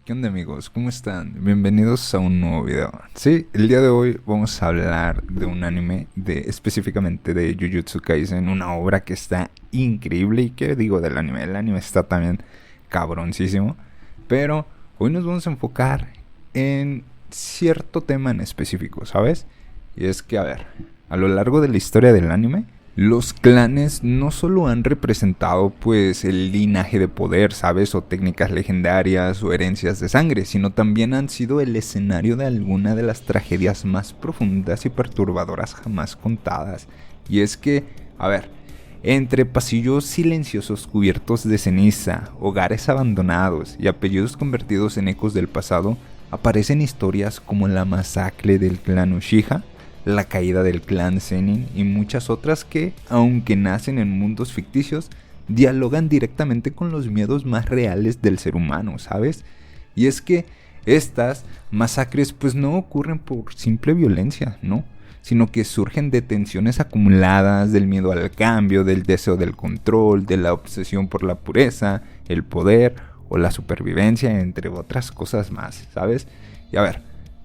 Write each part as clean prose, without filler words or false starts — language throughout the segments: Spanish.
¿Qué onda amigos? ¿Cómo están? Bienvenidos a un nuevo video. Sí, el día de hoy vamos a hablar de un anime, específicamente de Jujutsu Kaisen, una obra que está increíble. ¿Y qué digo del anime? El anime está también cabroncísimo. Pero hoy nos vamos a enfocar en cierto tema en específico, ¿sabes? Y es que, a lo largo de la historia del anime, los clanes no solo han representado pues el linaje de poder, ¿sabes? O técnicas legendarias o herencias de sangre, sino también han sido el escenario de alguna de las tragedias más profundas y perturbadoras jamás contadas. Y es que, entre pasillos silenciosos cubiertos de ceniza, hogares abandonados y apellidos convertidos en ecos del pasado, aparecen historias como la masacre del clan Uchiha, la caída del clan Zenin y muchas otras que, aunque nacen en mundos ficticios, dialogan directamente con los miedos más reales del ser humano, ¿sabes? Y es que estas masacres pues no ocurren por simple violencia, ¿no? Sino que surgen de tensiones acumuladas, del miedo al cambio, del deseo del control, de la obsesión por la pureza, el poder o la supervivencia, entre otras cosas más, ¿sabes? Y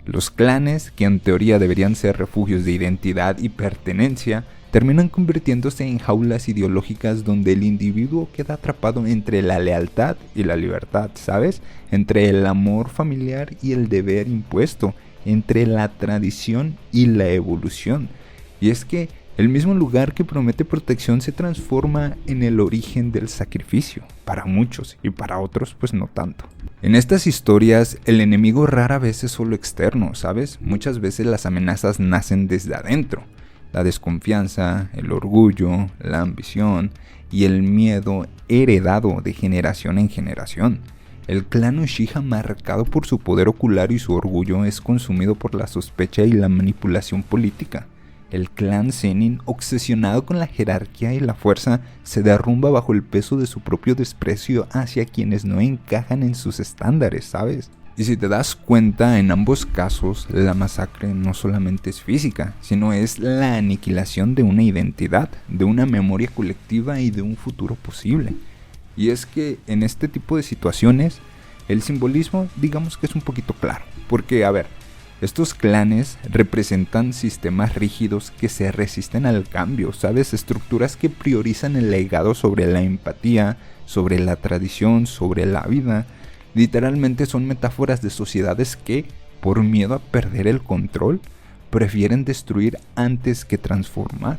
los clanes, que en teoría deberían ser refugios de identidad y pertenencia, terminan convirtiéndose en jaulas ideológicas donde el individuo queda atrapado entre la lealtad y la libertad, ¿sabes? Entre el amor familiar y el deber impuesto, entre la tradición y la evolución. Y es que el mismo lugar que promete protección se transforma en el origen del sacrificio, para muchos y para otros pues no tanto. En estas historias el enemigo rara vez es solo externo, ¿sabes? Muchas veces las amenazas nacen desde adentro. La desconfianza, el orgullo, la ambición y el miedo heredado de generación en generación. El clan Uchiha, marcado por su poder ocular y su orgullo, es consumido por la sospecha y la manipulación política. El clan Zenin, obsesionado con la jerarquía y la fuerza, se derrumba bajo el peso de su propio desprecio hacia quienes no encajan en sus estándares, ¿sabes? Y si te das cuenta, en ambos casos, la masacre no solamente es física, sino es la aniquilación de una identidad, de una memoria colectiva y de un futuro posible. Y es que en este tipo de situaciones, el simbolismo digamos que es un poquito claro, porque estos clanes representan sistemas rígidos que se resisten al cambio, ¿sabes? Estructuras que priorizan el legado sobre la empatía, sobre la tradición, sobre la vida. Literalmente son metáforas de sociedades que, por miedo a perder el control, prefieren destruir antes que transformar.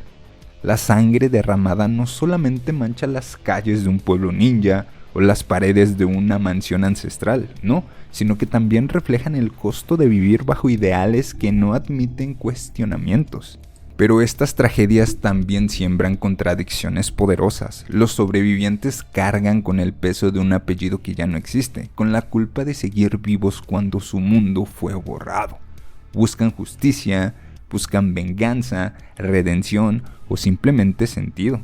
La sangre derramada no solamente mancha las calles de un pueblo ninja o las paredes de una mansión ancestral, no, sino que también reflejan el costo de vivir bajo ideales que no admiten cuestionamientos. Pero estas tragedias también siembran contradicciones poderosas. Los sobrevivientes cargan con el peso de un apellido que ya no existe, con la culpa de seguir vivos cuando su mundo fue borrado. Buscan justicia, buscan venganza, redención o simplemente sentido.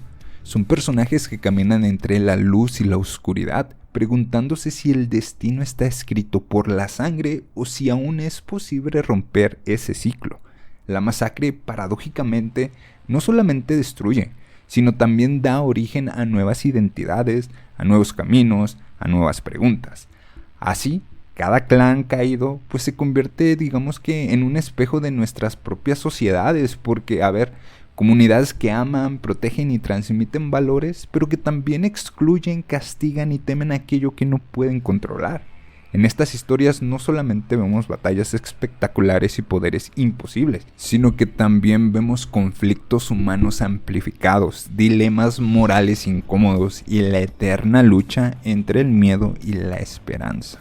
Son personajes que caminan entre la luz y la oscuridad, preguntándose si el destino está escrito por la sangre o si aún es posible romper ese ciclo. La masacre, paradójicamente, no solamente destruye, sino también da origen a nuevas identidades, a nuevos caminos, a nuevas preguntas. Así, cada clan caído pues se convierte digamos que en un espejo de nuestras propias sociedades, porque comunidades que aman, protegen y transmiten valores, pero que también excluyen, castigan y temen aquello que no pueden controlar. En estas historias no solamente vemos batallas espectaculares y poderes imposibles, sino que también vemos conflictos humanos amplificados, dilemas morales incómodos y la eterna lucha entre el miedo y la esperanza.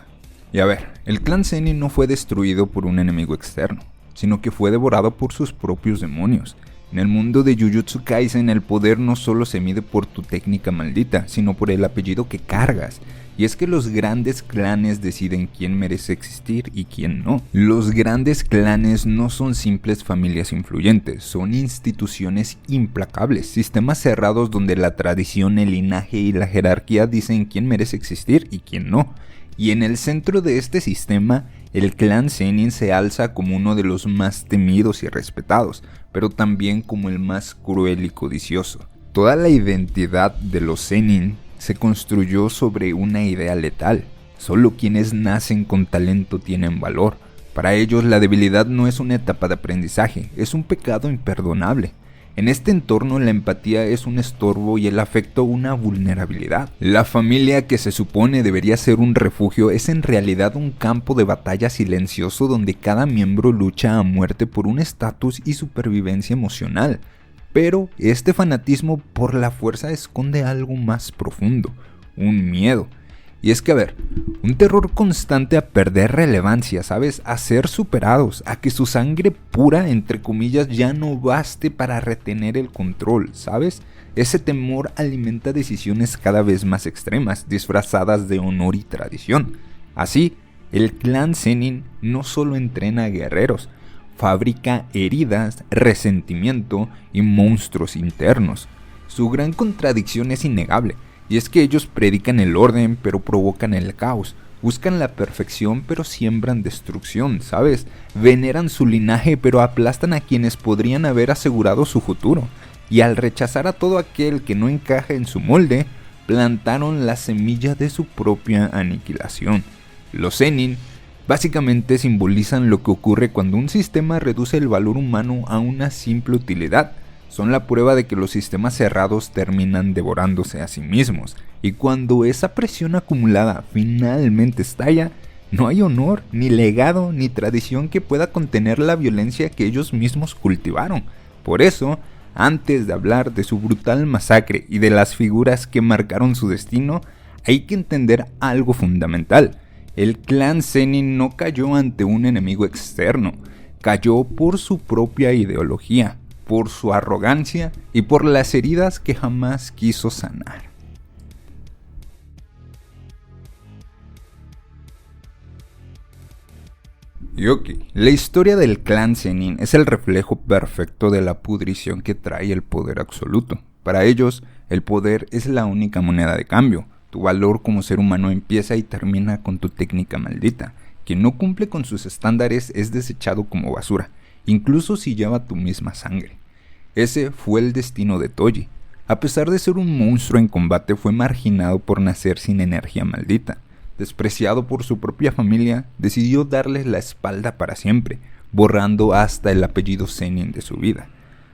Y el clan Zenin no fue destruido por un enemigo externo, sino que fue devorado por sus propios demonios. En el mundo de Jujutsu Kaisen el poder no solo se mide por tu técnica maldita, sino por el apellido que cargas. Y es que los grandes clanes deciden quién merece existir y quién no. Los grandes clanes no son simples familias influyentes, son instituciones implacables, sistemas cerrados donde la tradición, el linaje y la jerarquía dicen quién merece existir y quién no. Y en el centro de este sistema, el clan Zenin se alza como uno de los más temidos y respetados, pero también como el más cruel y codicioso. Toda la identidad de los Zenin se construyó sobre una idea letal, Solo quienes nacen con talento tienen valor. Para ellos la debilidad no es una etapa de aprendizaje, es un pecado imperdonable. En este entorno la empatía es un estorbo y el afecto una vulnerabilidad. La familia que se supone debería ser un refugio es en realidad un campo de batalla silencioso donde cada miembro lucha a muerte por un estatus y supervivencia emocional. Pero este fanatismo por la fuerza esconde algo más profundo, un miedo. Y es que un terror constante a perder relevancia, ¿sabes? A ser superados, a que su sangre pura, entre comillas, ya no baste para retener el control, ¿sabes? Ese temor alimenta decisiones cada vez más extremas, disfrazadas de honor y tradición. Así, el clan Zenin no solo entrena guerreros, fabrica heridas, resentimiento y monstruos internos. Su gran contradicción es innegable. Y es que ellos predican el orden, pero provocan el caos. Buscan la perfección, pero siembran destrucción, ¿sabes? Veneran su linaje, pero aplastan a quienes podrían haber asegurado su futuro. Y al rechazar a todo aquel que no encaja en su molde, plantaron la semilla de su propia aniquilación. Los Zenin básicamente simbolizan lo que ocurre cuando un sistema reduce el valor humano a una simple utilidad. Son la prueba de que los sistemas cerrados terminan devorándose a sí mismos, y cuando esa presión acumulada finalmente estalla, no hay honor, ni legado, ni tradición que pueda contener la violencia que ellos mismos cultivaron. Por eso, antes de hablar de su brutal masacre y de las figuras que marcaron su destino, hay que entender algo fundamental. El clan Zenin no cayó ante un enemigo externo, cayó por su propia ideología, por su arrogancia y por las heridas que jamás quiso sanar. Y la historia del clan Zenin es el reflejo perfecto de la pudrición que trae el poder absoluto. Para ellos, el poder es la única moneda de cambio. Tu valor como ser humano empieza y termina con tu técnica maldita. Quien no cumple con sus estándares es desechado como basura, incluso si lleva tu misma sangre. Ese fue el destino de Toji. A pesar de ser un monstruo en combate, fue marginado por nacer sin energía maldita. Despreciado por su propia familia, decidió darles la espalda para siempre, borrando hasta el apellido Zenin de su vida.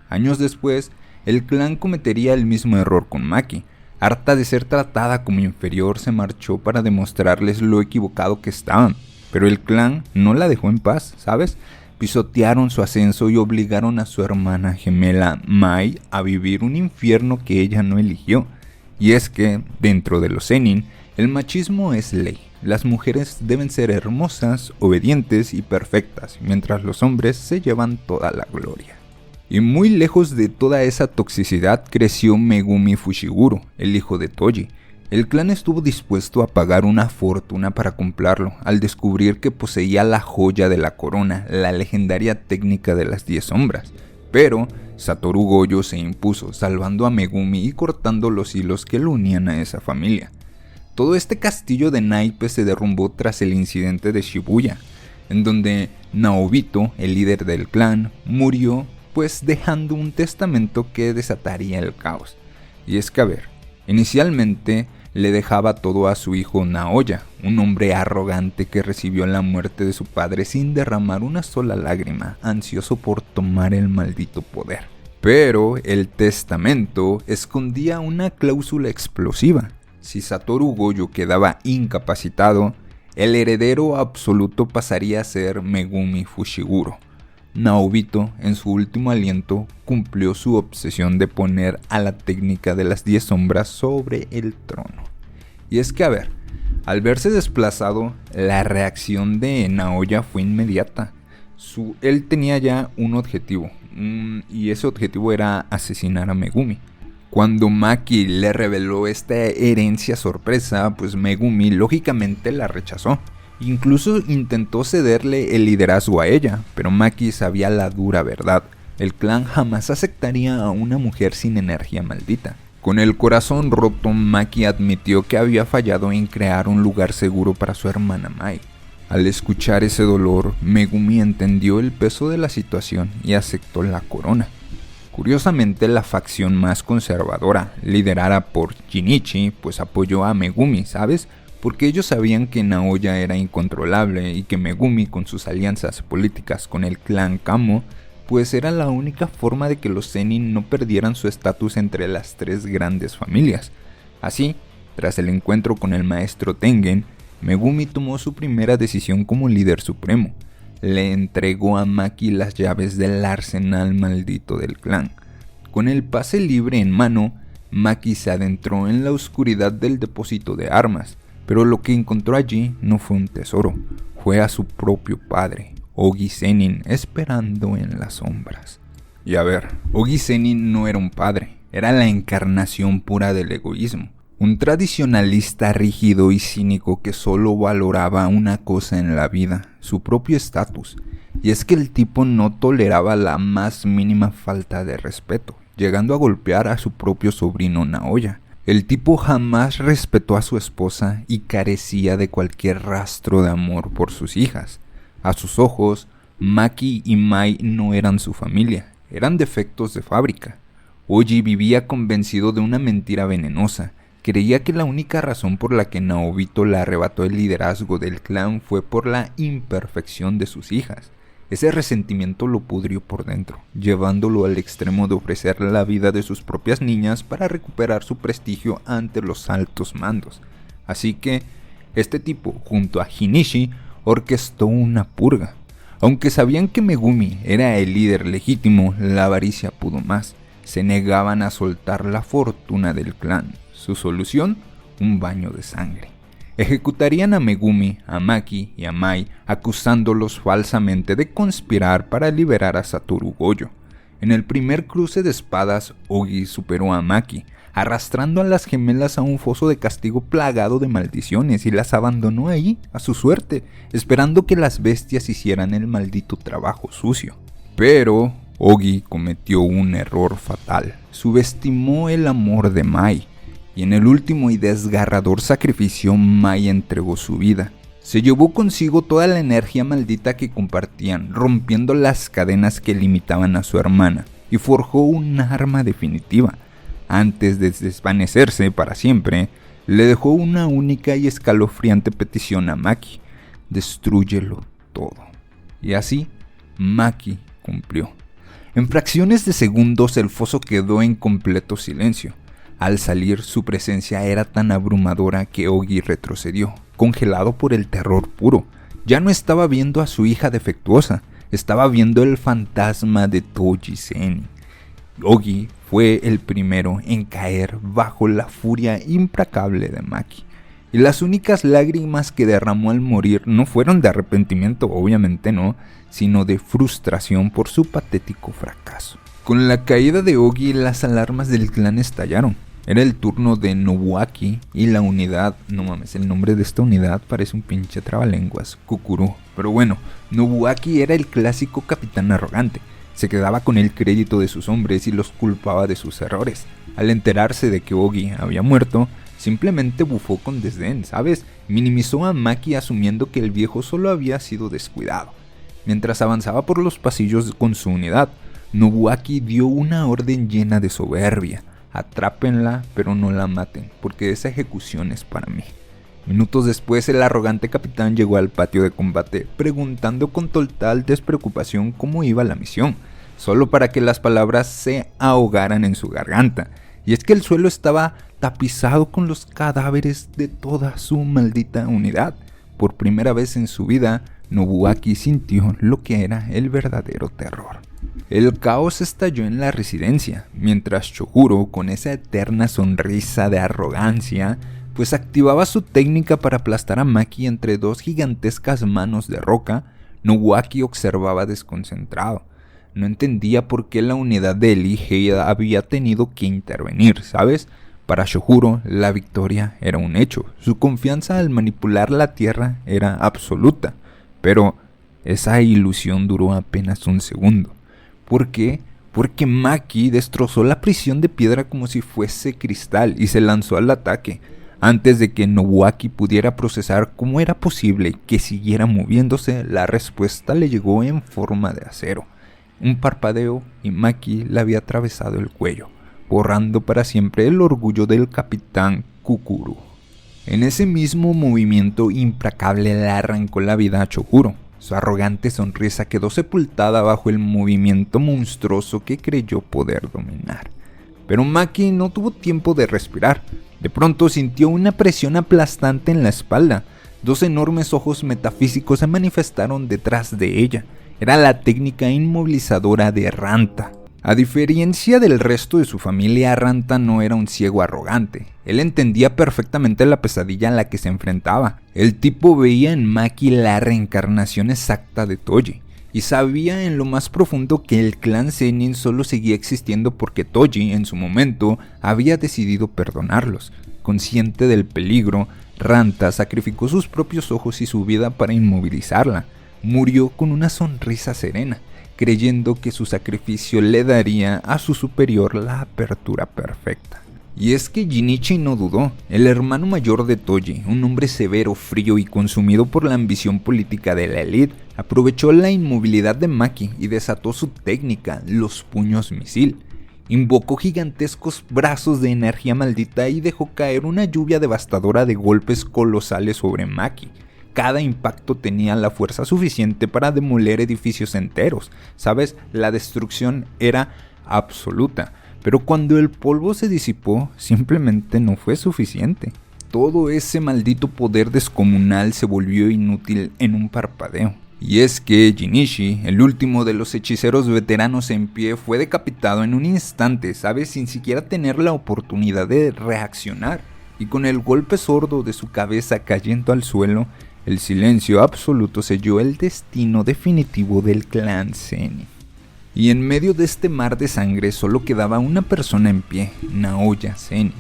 Años después, el clan cometería el mismo error con Maki. Harta de ser tratada como inferior, se marchó para demostrarles lo equivocado que estaban. Pero el clan no la dejó en paz, ¿sabes? Pisotearon su ascenso y obligaron a su hermana gemela Mai a vivir un infierno que ella no eligió. Y es que, dentro de los Zenin, el machismo es ley. Las mujeres deben ser hermosas, obedientes y perfectas, mientras los hombres se llevan toda la gloria. Y muy lejos de toda esa toxicidad creció Megumi Fushiguro, el hijo de Toji. El clan estuvo dispuesto a pagar una fortuna para comprarlo, al descubrir que poseía la joya de la corona, la legendaria técnica de las 10 sombras. Pero Satoru Gojo se impuso, salvando a Megumi y cortando los hilos que lo unían a esa familia. Todo este castillo de naipes se derrumbó tras el incidente de Shibuya, en donde Naobito, el líder del clan, murió, pues dejando un testamento que desataría el caos. Y es que inicialmente le dejaba todo a su hijo Naoya, un hombre arrogante que recibió la muerte de su padre sin derramar una sola lágrima, ansioso por tomar el maldito poder. Pero el testamento escondía una cláusula explosiva. Si Satoru Gojo quedaba incapacitado, el heredero absoluto pasaría a ser Megumi Fushiguro. Naobito, en su último aliento, cumplió su obsesión de poner a la técnica de las 10 sombras sobre el trono. Y es que al verse desplazado, la reacción de Naoya fue inmediata. Él tenía ya un objetivo, y ese objetivo era asesinar a Megumi. Cuando Maki le reveló esta herencia sorpresa, pues Megumi lógicamente la rechazó. Incluso intentó cederle el liderazgo a ella, pero Maki sabía la dura verdad. El clan jamás aceptaría a una mujer sin energía maldita. Con el corazón roto, Maki admitió que había fallado en crear un lugar seguro para su hermana Mai. Al escuchar ese dolor, Megumi entendió el peso de la situación y aceptó la corona. Curiosamente, la facción más conservadora, liderada por Shinichi, pues apoyó a Megumi, ¿sabes? porque ellos sabían que Naoya era incontrolable y que Megumi, con sus alianzas políticas con el clan Kamo, pues era la única forma de que los Zenin no perdieran su estatus entre las tres grandes familias. Así, tras el encuentro con el maestro Tengen, Megumi tomó su primera decisión como líder supremo. Le entregó a Maki las llaves del arsenal maldito del clan. Con el pase libre en mano, Maki se adentró en la oscuridad del depósito de armas, pero lo que encontró allí no fue un tesoro, fue a su propio padre, Ogi Zenin, esperando en las sombras. Y a ver, Ogi Zenin no era un padre, era la encarnación pura del egoísmo. Un tradicionalista rígido y cínico que solo valoraba una cosa en la vida, su propio estatus. Y es que el tipo no toleraba la más mínima falta de respeto, llegando a golpear a su propio sobrino Naoya. El tipo jamás respetó a su esposa y carecía de cualquier rastro de amor por sus hijas. A sus ojos, Maki y Mai no eran su familia, eran defectos de fábrica. Oji vivía convencido de una mentira venenosa. Creía que la única razón por la que Naobito le arrebató el liderazgo del clan fue por la imperfección de sus hijas. Ese resentimiento lo pudrió por dentro, llevándolo al extremo de ofrecer la vida de sus propias niñas para recuperar su prestigio ante los altos mandos. Así que, este tipo, junto a Shinichi, orquestó una purga. Aunque sabían que Megumi era el líder legítimo, la avaricia pudo más. Se negaban a soltar la fortuna del clan. Su solución, un baño de sangre. Ejecutarían a Megumi, a Maki y a Mai, acusándolos falsamente de conspirar para liberar a Satoru Gojo. En el primer cruce de espadas, Ogi superó a Maki, arrastrando a las gemelas a un foso de castigo plagado de maldiciones y las abandonó ahí, a su suerte, esperando que las bestias hicieran el maldito trabajo sucio. Pero Ogi cometió un error fatal, subestimó el amor de Mai. Y en el último y desgarrador sacrificio, Mai entregó su vida. Se llevó consigo toda la energía maldita que compartían, rompiendo las cadenas que limitaban a su hermana, y forjó un arma definitiva. Antes de desvanecerse para siempre, le dejó una única y escalofriante petición a Maki: destrúyelo todo. Y así, Maki cumplió. En fracciones de segundos el foso quedó en completo silencio. Al salir, su presencia era tan abrumadora que Ogi retrocedió, congelado por el terror puro. Ya no estaba viendo a su hija defectuosa, estaba viendo el fantasma de Toji Zenin. Ogi fue el primero en caer bajo la furia implacable de Maki. Y las únicas lágrimas que derramó al morir no fueron de arrepentimiento, obviamente no, sino de frustración por su patético fracaso. Con la caída de Ogi, las alarmas del clan estallaron. Era el turno de Nobuaki y la unidad, no mames, el nombre de esta unidad parece un pinche trabalenguas, Kukuru. Pero bueno, Nobuaki era el clásico capitán arrogante. Se quedaba con el crédito de sus hombres y los culpaba de sus errores. Al enterarse de que Ogi había muerto, simplemente bufó con desdén, ¿sabes? Minimizó a Maki asumiendo que el viejo solo había sido descuidado. Mientras avanzaba por los pasillos con su unidad, Nobuaki dio una orden llena de soberbia: atrápenla, pero no la maten, porque esa ejecución es para mí. Minutos después, el arrogante capitán llegó al patio de combate, preguntando con total despreocupación cómo iba la misión, solo para que las palabras se ahogaran en su garganta. Y es que el suelo estaba tapizado con los cadáveres de toda su maldita unidad. Por primera vez en su vida, Nobuaki sintió lo que era el verdadero terror. El caos estalló en la residencia, mientras Chojuro, con esa eterna sonrisa de arrogancia, pues activaba su técnica para aplastar a Maki entre dos gigantescas manos de roca. Nobuaki observaba desconcentrado. No entendía por qué la unidad de Elige había tenido que intervenir, ¿sabes? Para Chojuro, la victoria era un hecho. Su confianza al manipular la tierra era absoluta. Pero esa ilusión duró apenas un segundo. ¿Por qué? Porque Maki destrozó la prisión de piedra como si fuese cristal y se lanzó al ataque. Antes de que Nobuaki pudiera procesar cómo era posible que siguiera moviéndose, la respuesta le llegó en forma de acero. Un parpadeo y Maki le había atravesado el cuello, borrando para siempre el orgullo del capitán Kukuru. En ese mismo movimiento implacable le arrancó la vida a Choguro. Su arrogante sonrisa quedó sepultada bajo el movimiento monstruoso que creyó poder dominar. Pero Maki no tuvo tiempo de respirar. De pronto sintió una presión aplastante en la espalda. Dos enormes ojos metafísicos se manifestaron detrás de ella. Era la técnica inmovilizadora de Ranta. A diferencia del resto de su familia, Ranta no era un ciego arrogante. Él entendía perfectamente la pesadilla a la que se enfrentaba. El tipo veía en Maki la reencarnación exacta de Toji, y sabía en lo más profundo que el clan Zenin solo seguía existiendo porque Toji, en su momento, había decidido perdonarlos. Consciente del peligro, Ranta sacrificó sus propios ojos y su vida para inmovilizarla. Murió con una sonrisa serena, creyendo que su sacrificio le daría a su superior la apertura perfecta. Y es que Jinichi no dudó. El hermano mayor de Toji, un hombre severo, frío y consumido por la ambición política de la élite, aprovechó la inmovilidad de Maki y desató su técnica, los puños misil. Invocó gigantescos brazos de energía maldita y dejó caer una lluvia devastadora de golpes colosales sobre Maki. Cada impacto tenía la fuerza suficiente para demoler edificios enteros, ¿sabes? La destrucción era absoluta. Pero cuando el polvo se disipó, simplemente no fue suficiente. Todo ese maldito poder descomunal se volvió inútil en un parpadeo. Y es que Jinichi, el último de los hechiceros veteranos en pie, fue decapitado en un instante, ¿sabes? Sin siquiera tener la oportunidad de reaccionar. Y con el golpe sordo de su cabeza cayendo al suelo, el silencio absoluto selló el destino definitivo del clan Zenin. Y en medio de este mar de sangre solo quedaba una persona en pie, Naoya Zenin.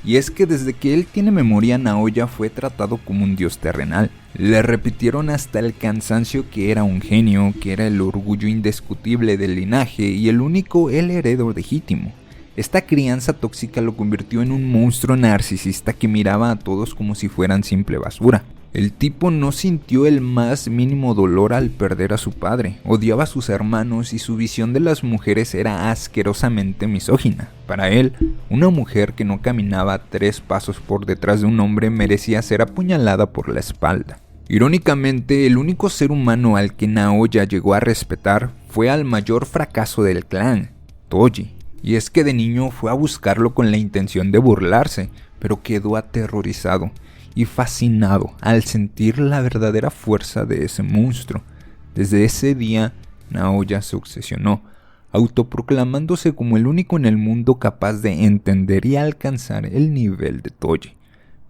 Y es que desde que él tiene memoria, Naoya fue tratado como un dios terrenal. Le repitieron hasta el cansancio que era un genio, que era el orgullo indiscutible del linaje y el único heredero legítimo. Esta crianza tóxica lo convirtió en un monstruo narcisista que miraba a todos como si fueran simple basura. El tipo no sintió el más mínimo dolor al perder a su padre, odiaba a sus hermanos y su visión de las mujeres era asquerosamente misógina. Para él, una mujer que no caminaba 3 pasos por detrás de un hombre merecía ser apuñalada por la espalda. Irónicamente, el único ser humano al que Naoya llegó a respetar fue al mayor fracaso del clan, Toji. Y es que de niño fue a buscarlo con la intención de burlarse, pero quedó aterrorizado y fascinado al sentir la verdadera fuerza de ese monstruo. Desde ese día, Naoya se obsesionó, autoproclamándose como el único en el mundo capaz de entender y alcanzar el nivel de Toji.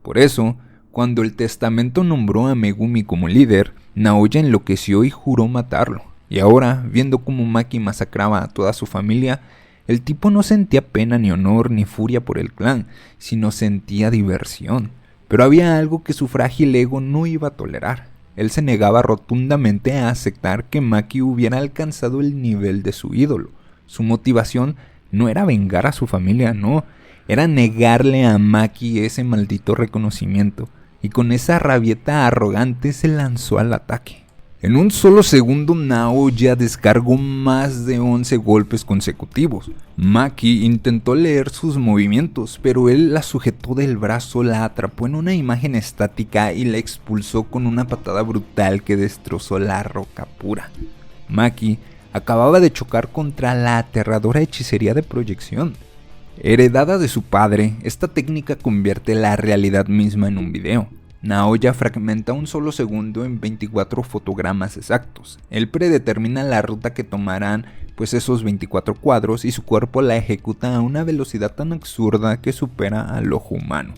Por eso, cuando el testamento nombró a Megumi como líder, Naoya enloqueció y juró matarlo. Y ahora, viendo cómo Maki masacraba a toda su familia, el tipo no sentía pena ni honor ni furia por el clan, sino sentía diversión. Pero había algo que su frágil ego no iba a tolerar. Él se negaba rotundamente a aceptar que Maki hubiera alcanzado el nivel de su ídolo. Su motivación no era vengar a su familia, no. Era negarle a Maki ese maldito reconocimiento. Y con esa rabieta arrogante se lanzó al ataque. En un solo segundo, Naoya descargó más de 11 golpes consecutivos. Maki intentó leer sus movimientos, pero él la sujetó del brazo, la atrapó en una imagen estática y la expulsó con una patada brutal que destrozó la roca pura. Maki acababa de chocar contra la aterradora hechicería de proyección. Heredada de su padre, esta técnica convierte la realidad misma en un video. Naoya fragmenta un solo segundo en 24 fotogramas exactos. Él predetermina la ruta que tomarán esos 24 cuadros y su cuerpo la ejecuta a una velocidad tan absurda que supera al ojo humano.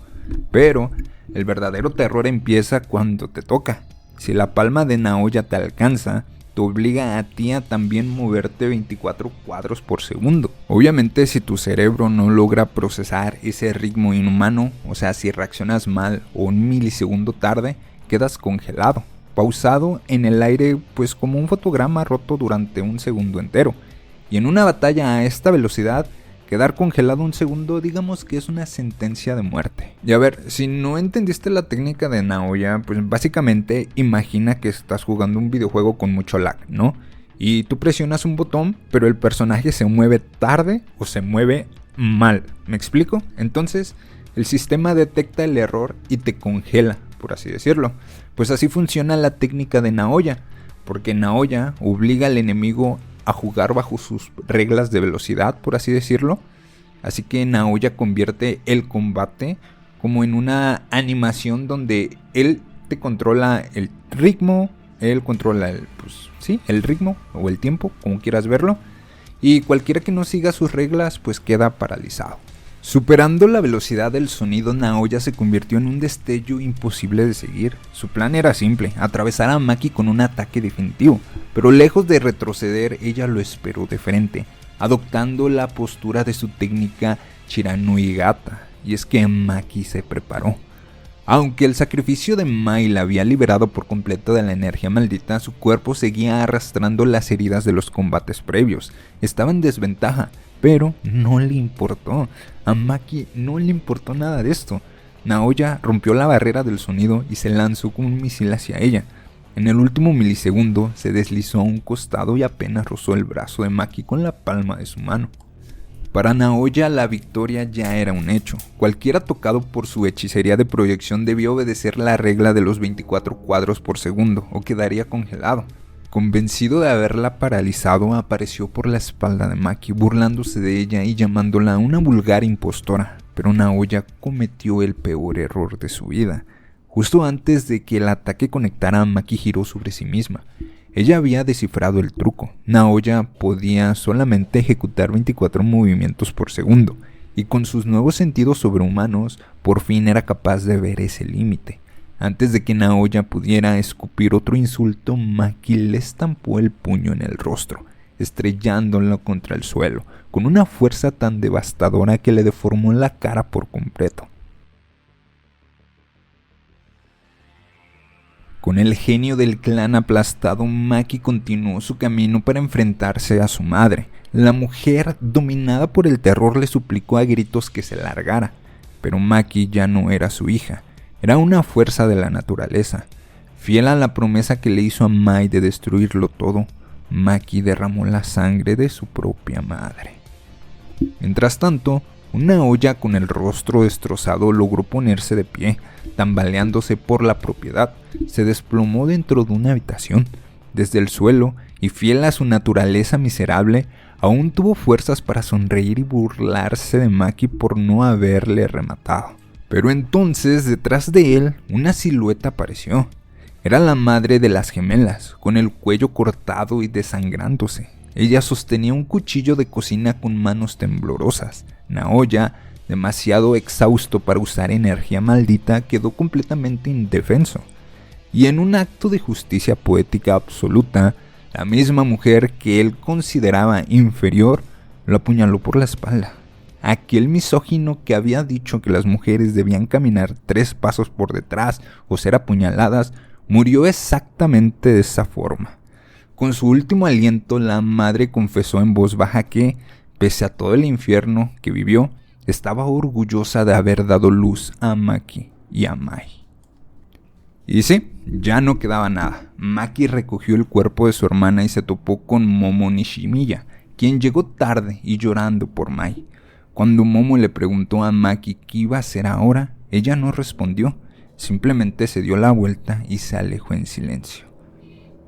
Pero el verdadero terror empieza cuando te toca. Si la palma de Naoya te alcanza, te obliga a ti a también moverte 24 cuadros por segundo. Obviamente si tu cerebro no logra procesar ese ritmo inhumano, o sea, si reaccionas mal o un milisegundo tarde, quedas congelado, pausado en el aire como un fotograma roto durante un segundo entero. Y en una batalla a esta velocidad, quedar congelado un segundo, digamos que es una sentencia de muerte. Y a ver, si no entendiste la técnica de Naoya, básicamente imagina que estás jugando un videojuego con mucho lag, ¿no? Y tú presionas un botón, pero el personaje se mueve tarde o se mueve mal. ¿Me explico? Entonces, El sistema detecta el error y te congela, por así decirlo. Pues así funciona la técnica de Naoya, porque Naoya obliga al enemigo a jugar bajo sus reglas de velocidad, por así decirlo. Así que Naoya convierte el combate como en una animación donde él te controla el ritmo, él controla el ritmo o el tiempo, como quieras verlo, y cualquiera que no siga sus reglas pues queda paralizado. Superando la velocidad del sonido, Naoya se convirtió en un destello imposible de seguir. Su plan era simple, atravesar a Maki con un ataque definitivo, pero lejos de retroceder, ella lo esperó de frente, adoptando la postura de su técnica Shiranui-gata, y es que Maki se preparó. Aunque el sacrificio de Mai la había liberado por completo de la energía maldita, su cuerpo seguía arrastrando las heridas de los combates previos. Estaba en desventaja, pero no le importó. A Maki no le importó nada de esto. Naoya rompió la barrera del sonido y se lanzó como un misil hacia ella. En el último milisegundo se deslizó a un costado y apenas rozó el brazo de Maki con la palma de su mano. Para Naoya la victoria ya era un hecho. Cualquiera tocado por su hechicería de proyección debía obedecer la regla de los 24 cuadros por segundo o quedaría congelado. Convencido de haberla paralizado, apareció por la espalda de Maki, burlándose de ella y llamándola una vulgar impostora. Pero Naoya cometió el peor error de su vida. Justo antes de que el ataque conectara, Maki giró sobre sí misma. Ella había descifrado el truco. Naoya podía solamente ejecutar 24 movimientos por segundo, y con sus nuevos sentidos sobrehumanos, por fin era capaz de ver ese límite. Antes de que Naoya pudiera escupir otro insulto, Maki le estampó el puño en el rostro, estrellándolo contra el suelo, con una fuerza tan devastadora que le deformó la cara por completo. Con el genio del clan aplastado, Maki continuó su camino para enfrentarse a su madre. La mujer, dominada por el terror, le suplicó a gritos que se largara, pero Maki ya no era su hija, era una fuerza de la naturaleza. Fiel a la promesa que le hizo a Mai de destruirlo todo, Maki derramó la sangre de su propia madre. Mientras tanto, Naoya con el rostro destrozado logró ponerse de pie, tambaleándose por la propiedad. Se desplomó dentro de una habitación. Desde el suelo, y fiel a su naturaleza miserable, aún tuvo fuerzas para sonreír y burlarse de Maki por no haberle rematado. Pero entonces, detrás de él, una silueta apareció. Era la madre de las gemelas, con el cuello cortado y desangrándose. Ella sostenía un cuchillo de cocina con manos temblorosas. Naoya, demasiado exhausto para usar energía maldita, quedó completamente indefenso. Y en un acto de justicia poética absoluta, la misma mujer que él consideraba inferior, lo apuñaló por la espalda. Aquel misógino que había dicho que las mujeres debían caminar 3 pasos por detrás o ser apuñaladas, murió exactamente de esa forma. Con su último aliento, la madre confesó en voz baja que, pese a todo el infierno que vivió, estaba orgullosa de haber dado luz a Maki y a Mai. Y sí, ya no quedaba nada. Maki recogió el cuerpo de su hermana y se topó con Momo Nishimiya, quien llegó tarde y llorando por Mai. Cuando Momo le preguntó a Maki qué iba a hacer ahora, ella no respondió, simplemente se dio la vuelta y se alejó en silencio.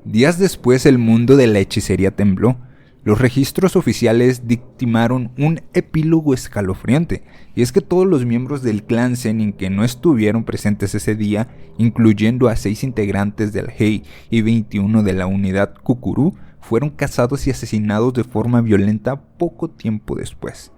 Días después el mundo de la hechicería tembló. Los registros oficiales dictaron un epílogo escalofriante, y es que todos los miembros del clan Zenin que no estuvieron presentes ese día, incluyendo a 6 integrantes del Hei y 21 de la unidad Kukuru, fueron cazados y asesinados de forma violenta poco tiempo después.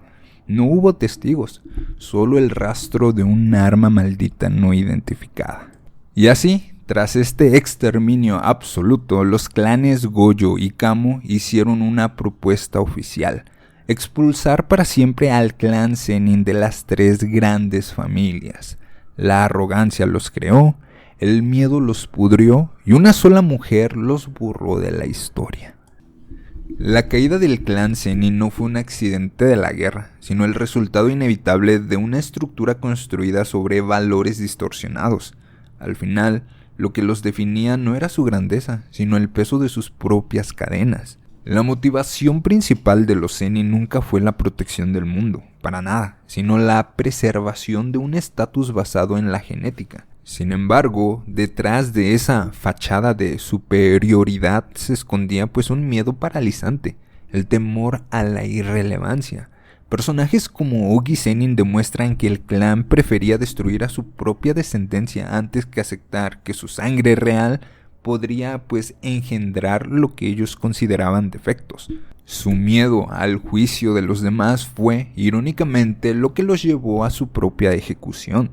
No hubo testigos, solo el rastro de un arma maldita no identificada. Y así, tras este exterminio absoluto, los clanes Gojo y Kamo hicieron una propuesta oficial: expulsar para siempre al clan Zenin de las 3 grandes familias. La arrogancia los creó, el miedo los pudrió y una sola mujer los borró de la historia. La caída del clan Zenin no fue un accidente de la guerra, sino el resultado inevitable de una estructura construida sobre valores distorsionados. Al final, lo que los definía no era su grandeza, sino el peso de sus propias cadenas. La motivación principal de los Zenin nunca fue la protección del mundo, para nada, sino la preservación de un estatus basado en la genética. Sin embargo, detrás de esa fachada de superioridad se escondía pues un miedo paralizante, el temor a la irrelevancia. Personajes como Ogi Zenin demuestran que el clan prefería destruir a su propia descendencia antes que aceptar que su sangre real podría pues engendrar lo que ellos consideraban defectos. Su miedo al juicio de los demás fue, irónicamente, lo que los llevó a su propia ejecución.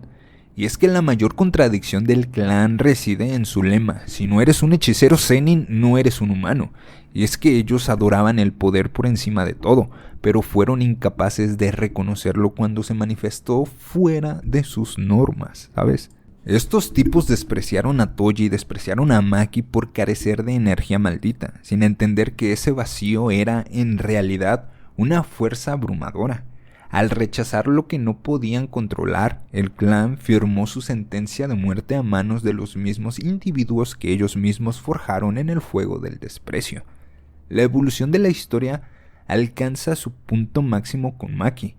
Y es que la mayor contradicción del clan reside en su lema: si no eres un hechicero Zenin, no eres un humano. Y es que ellos adoraban el poder por encima de todo, pero fueron incapaces de reconocerlo cuando se manifestó fuera de sus normas, ¿sabes? Estos tipos despreciaron a Toji y despreciaron a Maki por carecer de energía maldita, sin entender que ese vacío era, en realidad, una fuerza abrumadora. Al rechazar lo que no podían controlar, el clan firmó su sentencia de muerte a manos de los mismos individuos que ellos mismos forjaron en el fuego del desprecio. La evolución de la historia alcanza su punto máximo con Maki.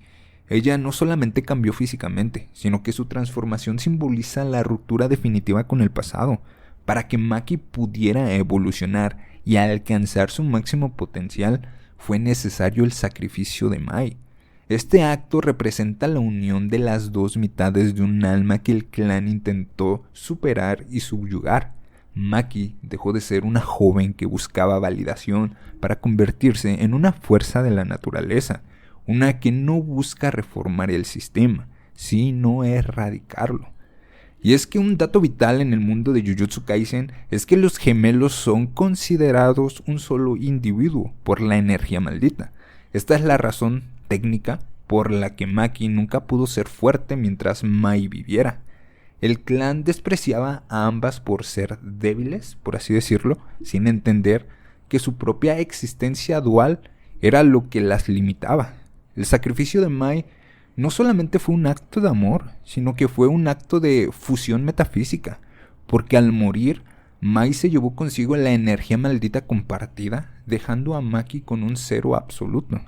Ella no solamente cambió físicamente, sino que su transformación simboliza la ruptura definitiva con el pasado. Para que Maki pudiera evolucionar y alcanzar su máximo potencial, fue necesario el sacrificio de Mai. Este acto representa la unión de las dos mitades de un alma que el clan intentó superar y subyugar. Maki dejó de ser una joven que buscaba validación para convertirse en una fuerza de la naturaleza, una que no busca reformar el sistema, sino erradicarlo. Y es que un dato vital en el mundo de Jujutsu Kaisen es que los gemelos son considerados un solo individuo por la energía maldita. Esta es la razón técnica por la que Maki nunca pudo ser fuerte mientras Mai viviera. El clan despreciaba a ambas por ser débiles, por así decirlo, sin entender que su propia existencia dual era lo que las limitaba. El sacrificio de Mai no solamente fue un acto de amor, sino que fue un acto de fusión metafísica, porque al morir, Mai se llevó consigo la energía maldita compartida, dejando a Maki con un cero absoluto.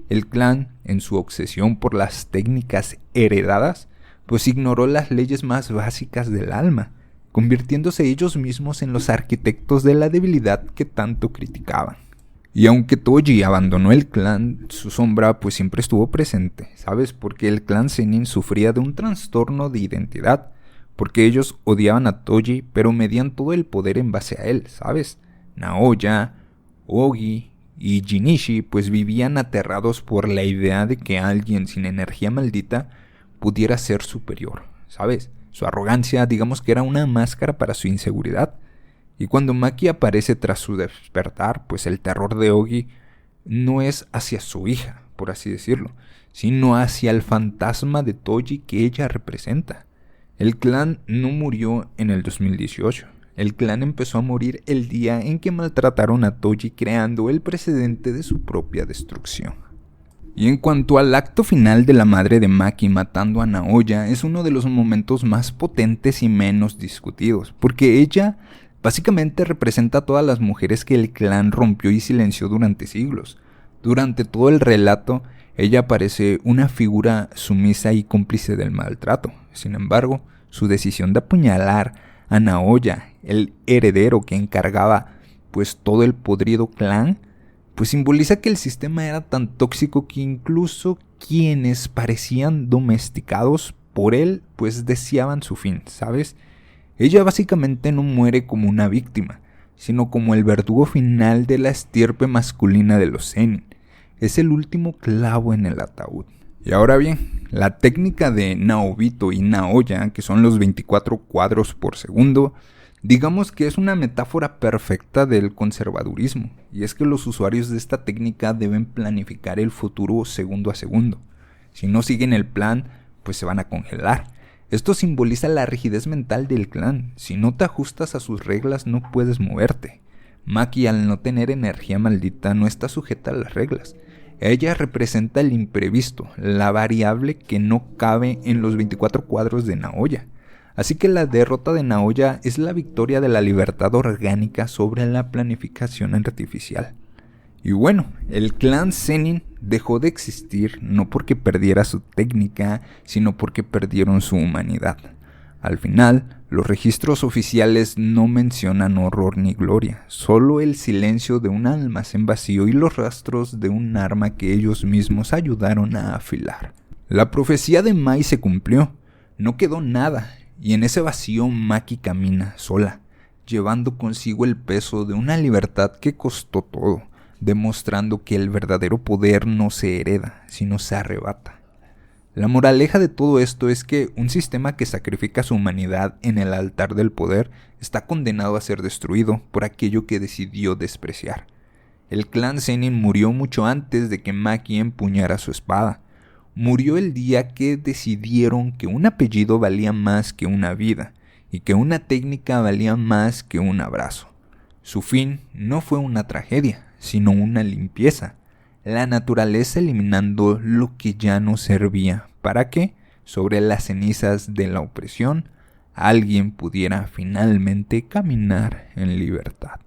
El clan, en su obsesión por las técnicas heredadas, pues ignoró las leyes más básicas del alma, convirtiéndose ellos mismos en los arquitectos de la debilidad que tanto criticaban. Y aunque Toji abandonó el clan, su sombra pues siempre estuvo presente, ¿sabes? Porque el clan Zenin sufría de un trastorno de identidad, porque ellos odiaban a Toji, pero medían todo el poder en base a él, ¿sabes? Naoya, Ogi y Jinichi pues vivían aterrados por la idea de que alguien sin energía maldita pudiera ser superior, ¿sabes? Su arrogancia, digamos que era una máscara para su inseguridad. Y cuando Maki aparece tras su despertar, pues el terror de Ogi no es hacia su hija, por así decirlo, sino hacia el fantasma de Toji que ella representa. El clan no murió en el 2018. El clan empezó a morir el día en que maltrataron a Toji, creando el precedente de su propia destrucción. Y en cuanto al acto final de la madre de Maki matando a Naoya, es uno de los momentos más potentes y menos discutidos, porque ella básicamente representa a todas las mujeres que el clan rompió y silenció durante siglos. Durante todo el relato, ella parece una figura sumisa y cómplice del maltrato. Sin embargo, su decisión de apuñalar a Naoya, el heredero que encargaba pues todo el podrido clan, pues simboliza que el sistema era tan tóxico que incluso quienes parecían domesticados por él pues deseaban su fin, ¿sabes? Ella básicamente no muere como una víctima, sino como el verdugo final de la estirpe masculina de los Zenin. Es el último clavo en el ataúd. Y ahora bien, la técnica de Naobito y Naoya, que son los 24 cuadros por segundo, digamos que es una metáfora perfecta del conservadurismo. Y es que los usuarios de esta técnica deben planificar el futuro segundo a segundo. Si no siguen el plan, pues se van a congelar. Esto simboliza la rigidez mental del clan. Si no te ajustas a sus reglas, no puedes moverte. Maki, al no tener energía maldita, no está sujeta a las reglas. Ella representa el imprevisto, la variable que no cabe en los 24 cuadros de Naoya. Así que la derrota de Naoya es la victoria de la libertad orgánica sobre la planificación artificial. Y bueno, el clan Zenin dejó de existir no porque perdiera su técnica, sino porque perdieron su humanidad. Al final, los registros oficiales no mencionan horror ni gloria, solo el silencio de un almacén vacío y los rastros de un arma que ellos mismos ayudaron a afilar. La profecía de Mai se cumplió, no quedó nada, y en ese vacío Maki camina sola, llevando consigo el peso de una libertad que costó todo, demostrando que el verdadero poder no se hereda, sino se arrebata. La moraleja de todo esto es que un sistema que sacrifica su humanidad en el altar del poder está condenado a ser destruido por aquello que decidió despreciar. El clan Zenin murió mucho antes de que Maki empuñara su espada. Murió el día que decidieron que un apellido valía más que una vida y que una técnica valía más que un abrazo. Su fin no fue una tragedia, sino una limpieza. La naturaleza eliminando lo que ya no servía para que, sobre las cenizas de la opresión, alguien pudiera finalmente caminar en libertad.